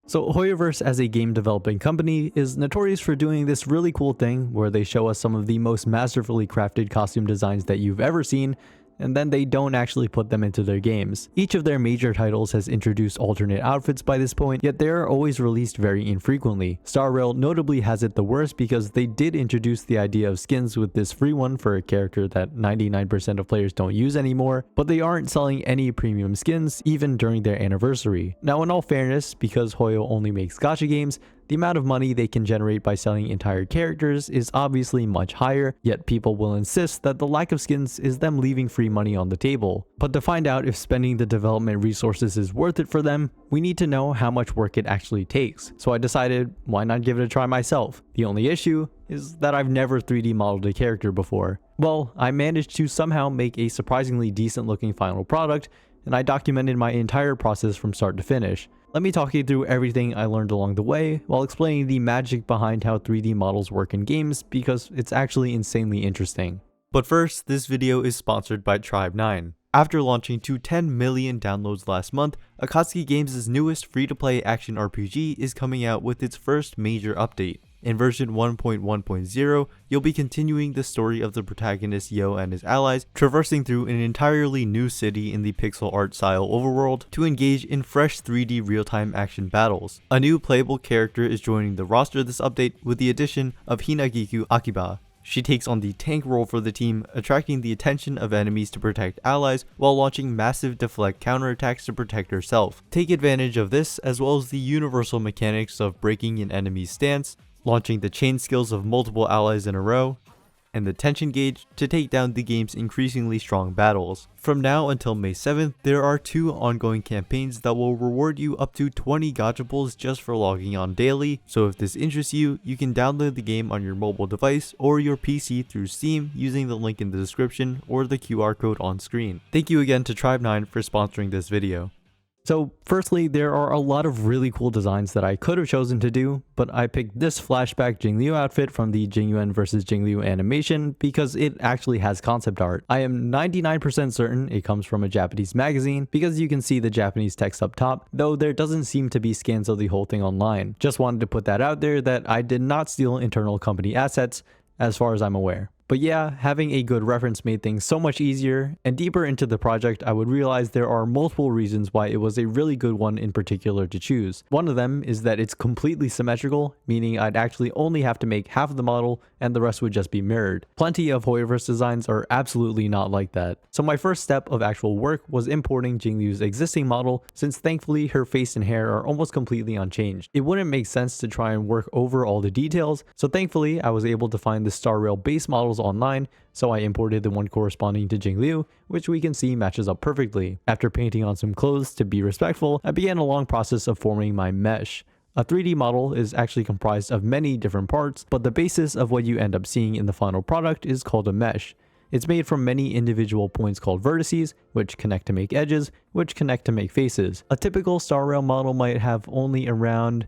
So HoYoverse as a game developing company is notorious for doing this really cool thing where they show us some of the most masterfully crafted costume designs that you've ever seen, and then they don't actually put them into their games. Each of their major titles has introduced alternate outfits by this point, yet they are always released very infrequently. Star Rail notably has it the worst because they did introduce the idea of skins with this free one for a character that 99% of players don't use anymore, but they aren't selling any premium skins even during their anniversary. Now in all fairness, because HoYo only makes gacha games, the amount of money they can generate by selling entire characters is obviously much higher, yet people will insist that the lack of skins is them leaving free money on the table. But to find out if spending the development resources is worth it for them, we need to know how much work it actually takes. So I decided, why not give it a try myself? The only issue is that I've never 3D modeled a character before. Well, I managed to somehow make a surprisingly decent looking final product, and I documented my entire process from start to finish. Let me talk you through everything I learned along the way while explaining the magic behind how 3D models work in games because it's actually insanely interesting. But first, this video is sponsored by Tribe9. After launching to 10 million downloads last month, Akatsuki Games' newest free-to-play action RPG is coming out with its first major update. In version 1.1.0, you'll be continuing the story of the protagonist Yo and his allies, traversing through an entirely new city in the pixel art style overworld to engage in fresh 3D real-time action battles. A new playable character is joining the roster this update with the addition of Hinagiku Akiba. She takes on the tank role for the team, attracting the attention of enemies to protect allies while launching massive deflect counterattacks to protect herself. Take advantage of this as well as the universal mechanics of breaking an enemy's stance, launching the chain skills of multiple allies in a row, and the tension gauge to take down the game's increasingly strong battles. From now until May 7th, there are 2 ongoing campaigns that will reward you up to 20 gachables just for logging on daily, so if this interests you, you can download the game on your mobile device or your PC through Steam using the link in the description or the QR code on screen. Thank you again to Tribe9 for sponsoring this video. So firstly, there are a lot of really cool designs that I could have chosen to do, but I picked this flashback Jingliu outfit from the Jingyuan vs Jingliu animation because it actually has concept art. I am 99% certain it comes from a Japanese magazine because you can see the Japanese text up top, though there doesn't seem to be scans of the whole thing online. Just wanted to put that out there that I did not steal internal company assets as far as I'm aware. But yeah, having a good reference made things so much easier, and deeper into the project I would realize there are multiple reasons why it was a really good one in particular to choose. One of them is that it's completely symmetrical, meaning I'd actually only have to make half of the model and the rest would just be mirrored. Plenty of HoYoverse designs are absolutely not like that. So my first step of actual work was importing Jingliu's existing model, since thankfully her face and hair are almost completely unchanged. It wouldn't make sense to try and work over all the details, so thankfully I was able to find the Star Rail base models online, so I imported the one corresponding to Jingliu, which we can see matches up perfectly. After painting on some clothes to be respectful, I began a long process of forming my mesh. A 3D model is actually comprised of many different parts, but the basis of what you end up seeing in the final product is called a mesh. It's made from many individual points called vertices, which connect to make edges, which connect to make faces. A typical Star Rail model might have only around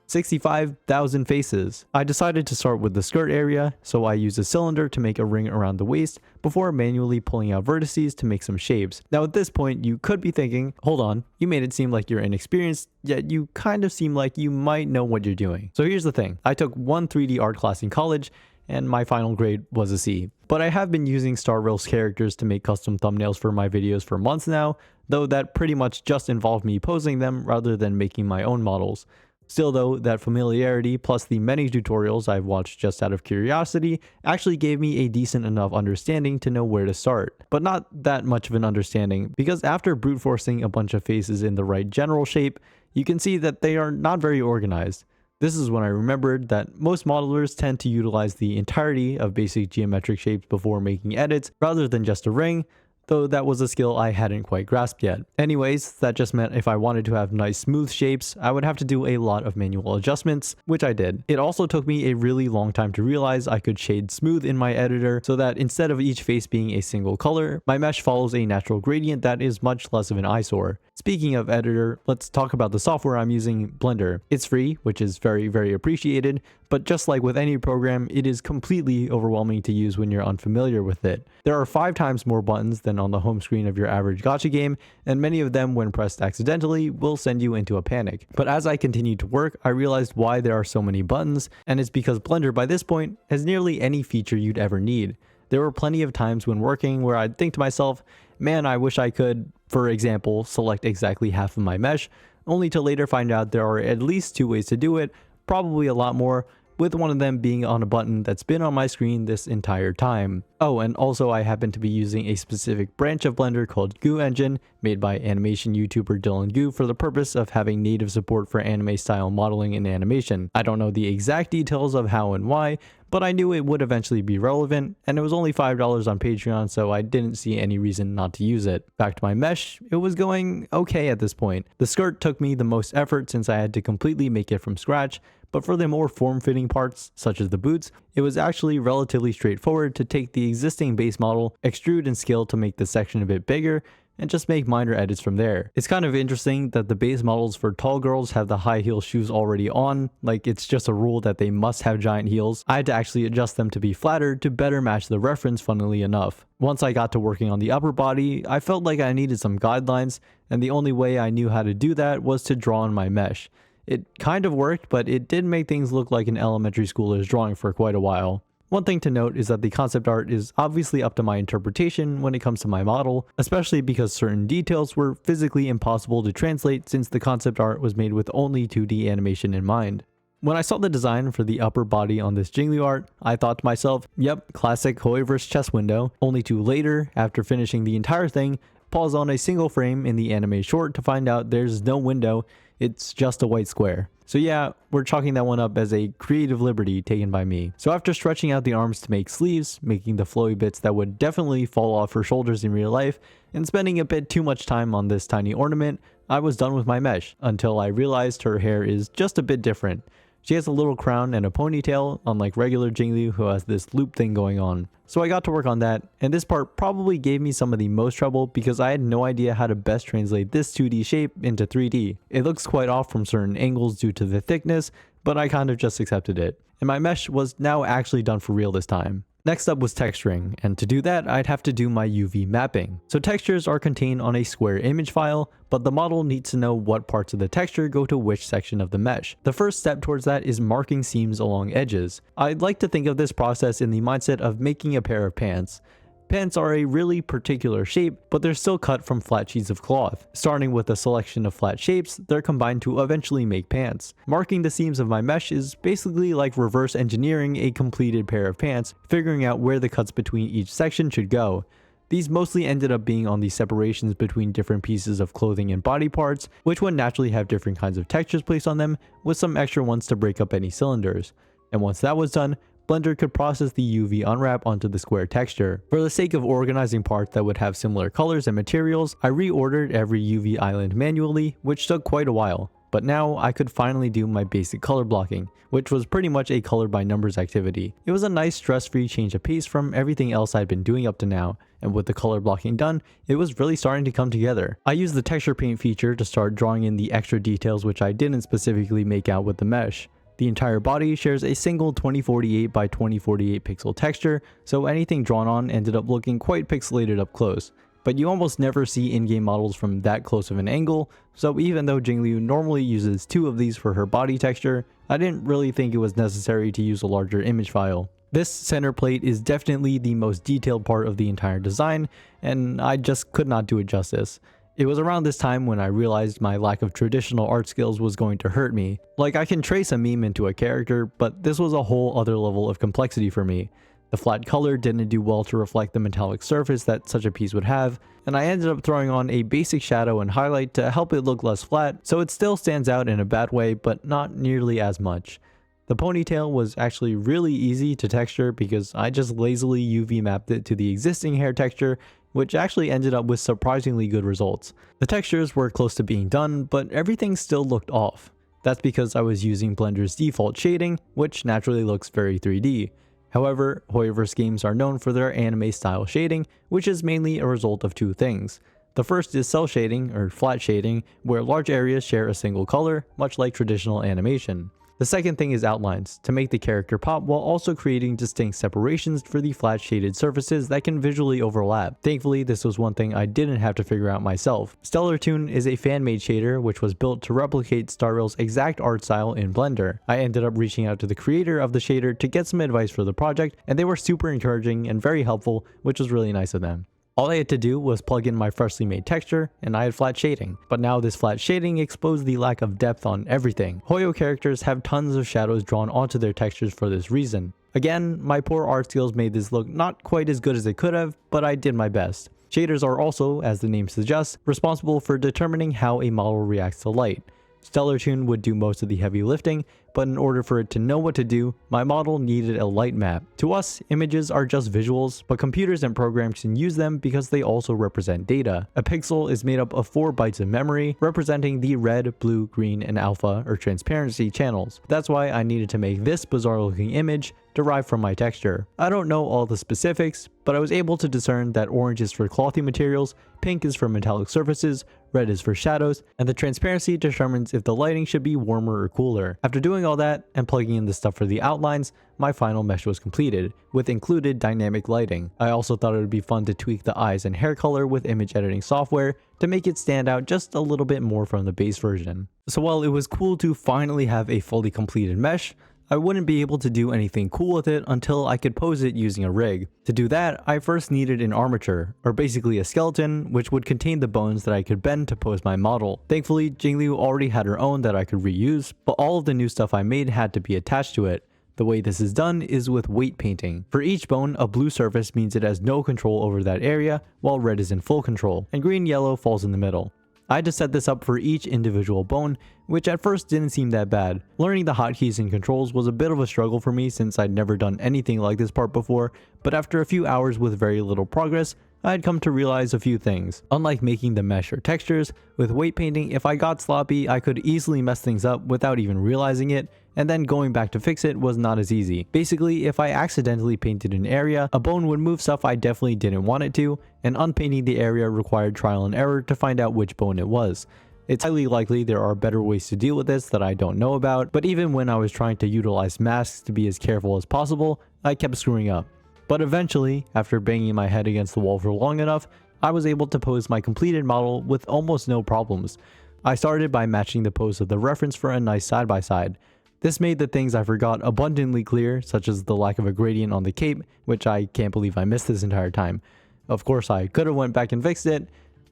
65,000 faces. I decided to start with the skirt area, so I used a cylinder to make a ring around the waist before manually pulling out vertices to make some shapes. Now at this point, you could be thinking, hold on, you made it seem like you're inexperienced, yet you kind of seem like you might know what you're doing. So here's the thing, I took one 3D art class in college, and my final grade was a C. But I have been using Star Rail's characters to make custom thumbnails for my videos for months now, though that pretty much just involved me posing them rather than making my own models. Still though, that familiarity plus the many tutorials I've watched just out of curiosity actually gave me a decent enough understanding to know where to start. But not that much of an understanding, because after brute forcing a bunch of faces in the right general shape, you can see that they are not very organized. This is when I remembered that most modelers tend to utilize the entirety of basic geometric shapes before making edits rather than just a ring, though that was a skill I hadn't quite grasped yet. Anyways, that just meant if I wanted to have nice smooth shapes, I would have to do a lot of manual adjustments, which I did. It also took me a really long time to realize I could shade smooth in my editor so that instead of each face being a single color, my mesh follows a natural gradient that is much less of an eyesore. Speaking of editor, let's talk about the software I'm using, Blender. It's free, which is very appreciated, but just like with any program, it is completely overwhelming to use when you're unfamiliar with it. There are 5 times more buttons than than on the home screen of your average gacha game, and many of them, when pressed accidentally, will send you into a panic. But as I continued to work, I realized why there are so many buttons, and it's because Blender by this point has nearly any feature you'd ever need. There were plenty of times when working where I'd think to myself, man, I wish I could, for example, select exactly half of my mesh, only to later find out there are at least 2 ways to do it, probably a lot more, with one of them being on a button that's been on my screen this entire time. Oh, and also I happen to be using a specific branch of Blender called Goo Engine, made by animation YouTuber Dylan Goo for the purpose of having native support for anime style modeling and animation. I don't know the exact details of how and why, but I knew it would eventually be relevant, and it was only $5 on Patreon, so I didn't see any reason not to use it. Back to my mesh, it was going okay at this point. The skirt took me the most effort since I had to completely make it from scratch, but for the more form-fitting parts, such as the boots, it was actually relatively straightforward to take the existing base model, extrude and scale to make the section a bit bigger, and just make minor edits from there. It's kind of interesting that the base models for tall girls have the high heel shoes already on, like it's just a rule that they must have giant heels. I had to actually adjust them to be flatter to better match the reference, funnily enough. Once I got to working on the upper body, I felt like I needed some guidelines, and the only way I knew how to do that was to draw on my mesh. It kind of worked, but it did make things look like an elementary schooler's drawing for quite a while. One thing to note is that the concept art is obviously up to my interpretation when it comes to my model, especially because certain details were physically impossible to translate since the concept art was made with only 2D animation in mind. When I saw the design for the upper body on this Jingliu art, I thought to myself, yep, classic HoYoverse chess window, only to later, after finishing the entire thing, pause on a single frame in the anime short to find out there's no window, it's just a white square. So yeah, we're chalking that one up as a creative liberty taken by me. So after stretching out the arms to make sleeves, making the flowy bits that would definitely fall off her shoulders in real life, and spending a bit too much time on this tiny ornament, I was done with my mesh, until I realized her hair is just a bit different. She has a little crown and a ponytail, unlike regular Jingliu who has this loop thing going on. So I got to work on that, and this part probably gave me some of the most trouble because I had no idea how to best translate this 2D shape into 3D. It looks quite off from certain angles due to the thickness, but I kind of just accepted it. And my mesh was now actually done for real this time. Next up was texturing, and to do that I'd have to do my UV mapping. So textures are contained on a square image file, but the model needs to know what parts of the texture go to which section of the mesh. The first step towards that is marking seams along edges. I'd like to think of this process in the mindset of making a pair of pants. Pants are a really particular shape, but they're still cut from flat sheets of cloth. Starting with a selection of flat shapes, they're combined to eventually make pants. Marking the seams of my mesh is basically like reverse engineering a completed pair of pants, figuring out where the cuts between each section should go. These mostly ended up being on the separations between different pieces of clothing and body parts, which would naturally have different kinds of textures placed on them, with some extra ones to break up any cylinders. And once that was done, Blender could process the UV unwrap onto the square texture. For the sake of organizing parts that would have similar colors and materials, I reordered every UV island manually, which took quite a while. But now I could finally do my basic color blocking, which was pretty much a color by numbers activity. It was a nice stress-free change of pace from everything else I'd been doing up to now, and with the color blocking done, it was really starting to come together. I used the texture paint feature to start drawing in the extra details which I didn't specifically make out with the mesh. The entire body shares a single 2048 by 2048 pixel texture, so anything drawn on ended up looking quite pixelated up close. But you almost never see in-game models from that close of an angle, so even though Jingliu normally uses 2 of these for her body texture, I didn't really think it was necessary to use a larger image file. This center plate is definitely the most detailed part of the entire design, and I just could not do it justice. It was around this time when I realized my lack of traditional art skills was going to hurt me. Like, I can trace a meme into a character, but this was a whole other level of complexity for me. The flat color didn't do well to reflect the metallic surface that such a piece would have, and I ended up throwing on a basic shadow and highlight to help it look less flat, so it still stands out in a bad way, but not nearly as much. The ponytail was actually really easy to texture because I just lazily UV mapped it to the existing hair texture, which actually ended up with surprisingly good results. The textures were close to being done, but everything still looked off. That's because I was using Blender's default shading, which naturally looks very 3D. However, HoYoverse games are known for their anime style shading, which is mainly a result of 2 things. The first is cell shading, or flat shading, where large areas share a single color, much like traditional animation. The The second thing is outlines, to make the character pop while also creating distinct separations for the flat shaded surfaces that can visually overlap. Thankfully, this was one thing I didn't have to figure out myself. Stellar Tune is a fan-made shader which was built to replicate Star Rail's exact art style in Blender. I ended up reaching out to the creator of the shader to get some advice for the project, and they were super encouraging and very helpful, which was really nice of them. All I had to do was plug in my freshly made texture, and I had flat shading. But now this flat shading exposed the lack of depth on everything. HoYo characters have tons of shadows drawn onto their textures for this reason. Again, my poor art skills made this look not quite as good as it could have, but I did my best. Shaders are also, as the name suggests, responsible for determining how a model reacts to light. Stellar Tune would do most of the heavy lifting, but in order for it to know what to do, my model needed a light map. To us, images are just visuals, but computers and programs can use them because they also represent data. A pixel is made up of 4 bytes of memory, representing the red, blue, green, and alpha or transparency channels. That's why I needed to make this bizarre looking image derived from my texture. I don't know all the specifics, but I was able to discern that orange is for clothy materials, pink is for metallic surfaces, red is for shadows, and the transparency determines if the lighting should be warmer or cooler. After doing all that and plugging in the stuff for the outlines, my final mesh was completed, with included dynamic lighting. I also thought it would be fun to tweak the eyes and hair color with image editing software to make it stand out just a little bit more from the base version. So while it was cool to finally have a fully completed mesh, I wouldn't be able to do anything cool with it until I could pose it using a rig. To do that, I first needed an armature, or basically a skeleton, which would contain the bones that I could bend to pose my model. Thankfully, Jingliu already had her own that I could reuse, but all of the new stuff I made had to be attached to it. The way this is done is with weight painting. For each bone, a blue surface means it has no control over that area, while red is in full control, and green-yellow falls in the middle. I had to set this up for each individual bone, which at first didn't seem that bad. Learning the hotkeys and controls was a bit of a struggle for me since I'd never done anything like this part before, but after a few hours with very little progress, I had come to realize a few things. Unlike making the mesh or textures, with weight painting, if I got sloppy, I could easily mess things up without even realizing it, and then going back to fix it was not as easy. Basically, if I accidentally painted an area, a bone would move stuff I definitely didn't want it to, and unpainting the area required trial and error to find out which bone it was. It's highly likely there are better ways to deal with this that I don't know about, but even when I was trying to utilize masks to be as careful as possible, I kept screwing up. But eventually, after banging my head against the wall for long enough, I was able to pose my completed model with almost no problems. I started by matching the pose of the reference for a nice side-by-side. This made the things I forgot abundantly clear, such as the lack of a gradient on the cape, which I can't believe I missed this entire time. Of course, I could have went back and fixed it,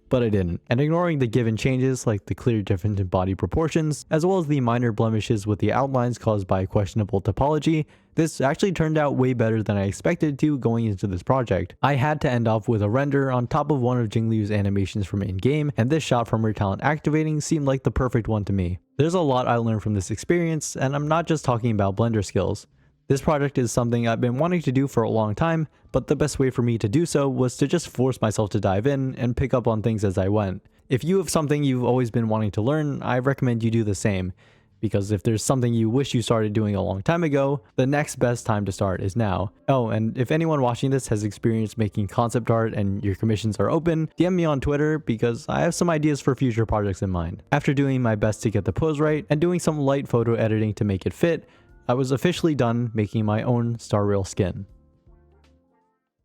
but I didn't. And ignoring the given changes like the clear difference in body proportions, as well as the minor blemishes with the outlines caused by questionable topology, this actually turned out way better than I expected to going into this project. I had to end off with a render on top of one of Jingliu's animations from in-game, and this shot from her talent activating seemed like the perfect one to me. There's a lot I learned from this experience, and I'm not just talking about Blender skills. This project is something I've been wanting to do for a long time, but the best way for me to do so was to just force myself to dive in and pick up on things as I went. If you have something you've always been wanting to learn, I recommend you do the same. Because if there's something you wish you started doing a long time ago, the next best time to start is now. Oh, and if anyone watching this has experience making concept art and your commissions are open, DM me on Twitter because I have some ideas for future projects in mind. After doing my best to get the pose right and doing some light photo editing to make it fit, I was officially done making my own Star Rail skin.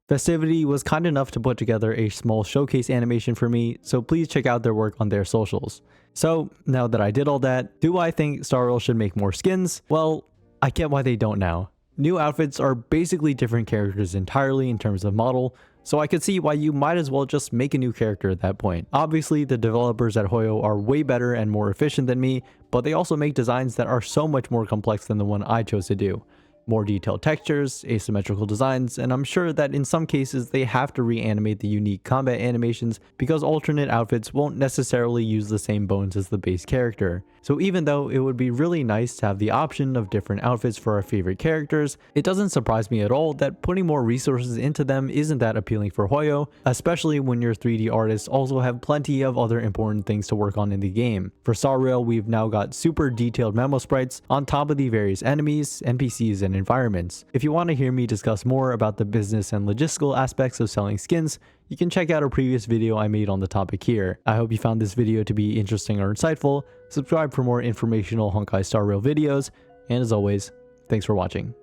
Festivity was kind enough to put together a small showcase animation for me, so please check out their work on their socials. So, now that I did all that, do I think Star Rail should make more skins? Well, I get why they don't now. New outfits are basically different characters entirely in terms of model, so I could see why you might as well just make a new character at that point. Obviously, the developers at HoYo are way better and more efficient than me, but they also make designs that are so much more complex than the one I chose to do. More detailed textures, asymmetrical designs, and I'm sure that in some cases they have to reanimate the unique combat animations because alternate outfits won't necessarily use the same bones as the base character. So even though it would be really nice to have the option of different outfits for our favorite characters, it doesn't surprise me at all that putting more resources into them isn't that appealing for HoYo, especially when your 3D artists also have plenty of other important things to work on in the game. For Star Rail, we've now got super detailed memo sprites on top of the various enemies, NPCs, and environments. If you want to hear me discuss more about the business and logistical aspects of selling skins, you can check out a previous video I made on the topic here. I hope you found this video to be interesting or insightful. Subscribe for more informational Honkai Star Rail videos. And as always, thanks for watching.